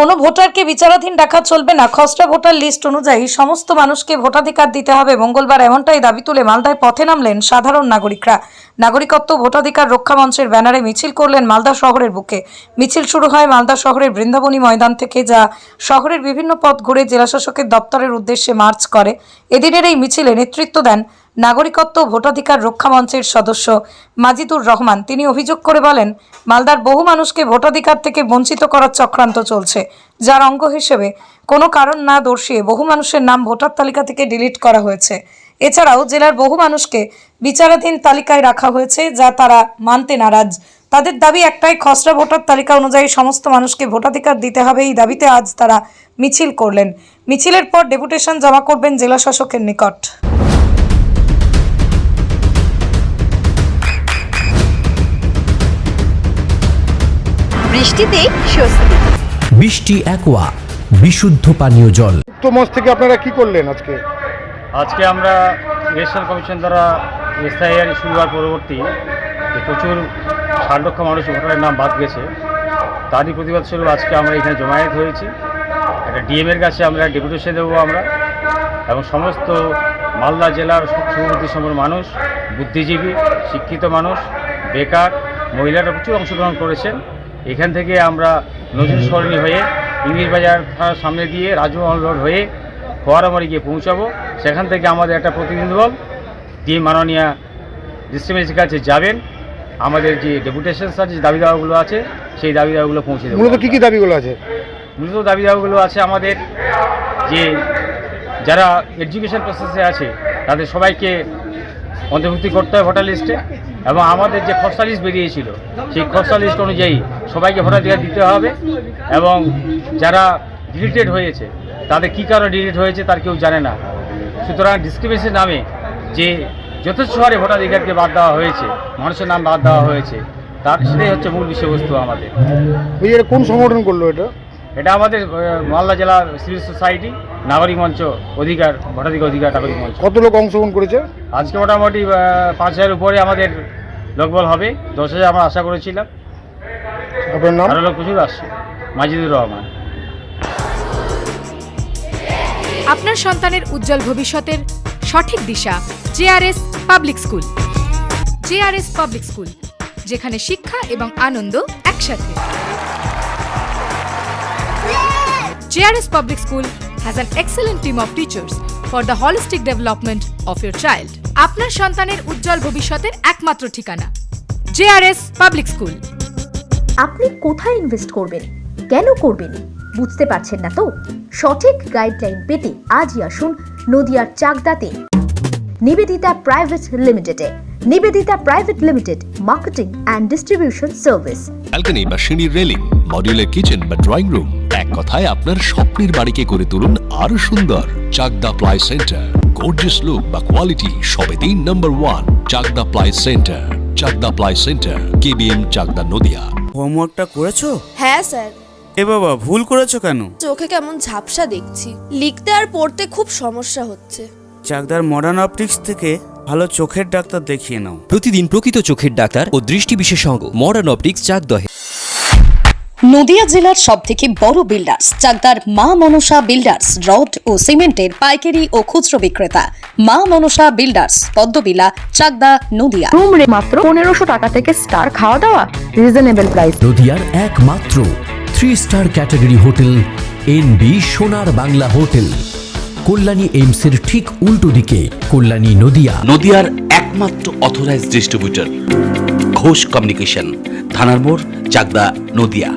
কোনো ভোটারকে বিচারাধীন রাখা চলবে না। খসড়া ভোটার লিস্ট অনুযায়ী সমস্ত মানুষকে ভোটাধিকার দিতে হবে। মঙ্গলবার এমনটাই দাবি তুলে মালদায় পথে নামলেন সাধারণ নাগরিকরা। নাগরিকত্ব ভোটাধিকার রক্ষা মঞ্চের ব্যানারে মিছিল করলেন মালদা শহরের বুকে। মিছিল শুরু হয় মালদা শহরের বৃন্দাবনী ময়দান থেকে, যা শহরের বিভিন্ন পথ ঘুরে জেলাশাসকের দপ্তরের উদ্দেশ্যে মার্চ করে। এদিনের এই মিছিলে নেতৃত্ব দেন নাগরিকত্ব ভোটাধিকার রক্ষা মঞ্চের সদস্য মাজিদুর রহমান। তিনি অভিযোগ করে বলেন, মালদার বহু মানুষকে ভোটাধিকার থেকে বঞ্চিত করার চক্রান্ত চলছে, যার অঙ্গ হিসেবে কোনো কারণ না দর্শিয়ে বহু মানুষের নাম ভোটার তালিকা থেকে ডিলিট করা হয়েছে। এছাড়াও জেলার বহু মানুষকে বিচারাধীন তালিকায় রাখা হয়েছে, যা তারা মানতে নারাজ। তাদের দাবি একটাই, খসড়া ভোটার তালিকা অনুযায়ী সমস্ত মানুষকে ভোটাধিকার দিতে হবে। এই দাবিতে আজ তারা মিছিল করলেন। মিছিলের পর ডেপুটেশন জমা করবেন জেলা শাসকের নিকট। বৃষ্টিতে স্বস্তি। বৃষ্টি অ্যাকোয়া, বিশুদ্ধ পানীয় জল। মঞ্চ থেকে আপনারা কি করলেন আজকে? আজকে আমরা ইলেকশন কমিশন দ্বারা এসআইআর শুরু হওয়ার পরবর্তী যে প্রচুর ৬০ লক্ষ মানুষ ভোটারের নাম বাদ গেছে, তারই প্রতিবাদ স্বরূপ আজকে আমরা এখানে জমায়েত হয়েছি। একটা ডিএমের কাছে আমরা ডেপুটেশন দেবো আমরা, এবং সমস্ত মালদা জেলার সুবুদ্ধি সম্পন্ন মানুষ, বুদ্ধিজীবী, শিক্ষিত মানুষ, বেকার, মহিলারা প্রচুর অংশগ্রহণ করেছেন। এখান থেকে আমরা নজরুল সরণি হয়ে ইংলিশ বাজার থানার সামনে দিয়ে রাজমহল রোড হয়ে ফোয়ারামারি গিয়ে পৌঁছাবো। সেখান থেকে আমাদের একটা প্রতিনিধি দল যে মাননীয় ডিস্ট্রিক্ট ম্যাজিস্ট্রেটের কাছে যাবেন, আমাদের যে ডেপুটেশন যে দাবি দাওয়াগুলো আছে সেই দাবি দাওয়াগুলো পৌঁছে দেবো। মূলত কী দাবিগুলো আছে? মূলত দাবি দাওয়াগুলো আছে আমাদের যে যারা এডুকেশন প্রসেসে আছে তাদের সবাইকে অন্তর্ভুক্তি করতে হয় ভোটার লিস্টে, এবং আমাদের যে খসড়া লিস্ট বেরিয়েছিল সেই খসড়া লিস্ট অনুযায়ী সবাইকে ভোটাধিকার দিতে হবে। এবং যারা ডিলিটেড হয়েছে তাদের কী কারণে ডিলিট হয়েছে তার কেউ জানে না। সুতরাং ডিসক্রিমিনেশন নামে যে যথেষ্ট হারে ভোটাধিকারকে বাদ দেওয়া হয়েছে, মানুষের নাম বাদ দেওয়া হয়েছে, তার সেটাই হচ্ছে মূল বিষয়বস্তু আমাদের। এটা কোন সংগঠন করলো এটা? এটা আমাদের মালদা জেলা সিভিল সোসাইটি নাগরিক মঞ্চ অধিকার ভোটাধিকার অধিকার নাগরিক মঞ্চ। কত লোক অংশগ্রহণ করেছে? আজকে মোটামুটি ৫,০০০ উপরে আমাদের লোকবল হবে। ১০,০০০ আমরা আশা করেছিলাম। আপনার নাম? আরও লোক প্রচুর আসছে। মাজিদুর রহমান। আপনার সন্তানের উজ্জ্বল ভবিষ্যতের সঠিক দিশা JRS public school. JRS public school, যেখানে শিক্ষা এবং আনন্দ একসাথে। JRS Public School has an excellent team of teachers for the holistic development of your child. আপনার সন্তানের উজ্জ্বল ভবিষ্যতের একমাত্র ঠিকানা JRS Public School। আপনি কোথায় ইনভেস্ট করবেন, কেন করবেন, বুঝতে পারছেন না তো? সঠিক গাইডলাইন পেতে আজই আসুন নদিয়ার চাকদাতে নিবেদিতা প্রাইভেট লিমিটেডে। Nivedita private limited, marketing and distribution service. Balcony বা সিঁড়ির রেলিং, মডিউলার কিচেন বা ড্রয়িং রুম, এক কথায় আপনার স্বপ্নের বাড়িকে করে তুলুন আরো সুন্দর। Chakdaha ply centre, gorgeous look বা কোয়ালিটি সবেতেই number 1। Chakdaha ply centre, Chakdaha ply centre, KBM Chakdaha Nadia. হোমওয়ার্কটা করেছো? হ্যাঁ স্যার। এ বাবা, ভুল করেছো কেন? চোখে কেমন ঝাপসা দেখছি, লিখতে আর পড়তে খুব সমস্যা হচ্ছে। চাকদার মডার্ন অপটিক্স থেকে ভালো চোখের ডাক্তার দেখিয়ে নাও। প্রতিদিন প্রকৃত চোখের ডাক্তার ও দৃষ্টি বিশেষজ্ঞ মডার্ন অপটিক্স চাকদহে। নদিয়া জেলার সবথেকে বড় বিল্ডার্স চাকদার মা মনসা বিল্ডার্স, রড ও সিমেন্টের পাইকারি ও খুচরো বিক্রেতা। মা মনসা বিল্ডার্স, পদ্মবিলা, চাকদা, নদিয়া। রুম রে মাত্র ১৫০০ টাকা থেকে স্টার, খাওয়া দাওয়া রিজনেবল প্রাইস। নদিয়ার একমাত্র 3 স্টার ক্যাটাগরি হোটেল NB সোনার বাংলা হোটেল, কল্যাণী এইমসের ঠিক উল্টো দিকে, কল্যাণী নদিয়া। নদিয়ার একমাত্র অথরাইজড ডিস্ট্রিবিউটর ঘোষ কমিউনিকেশন, থানার মোড়, চাকদা, নদিয়া।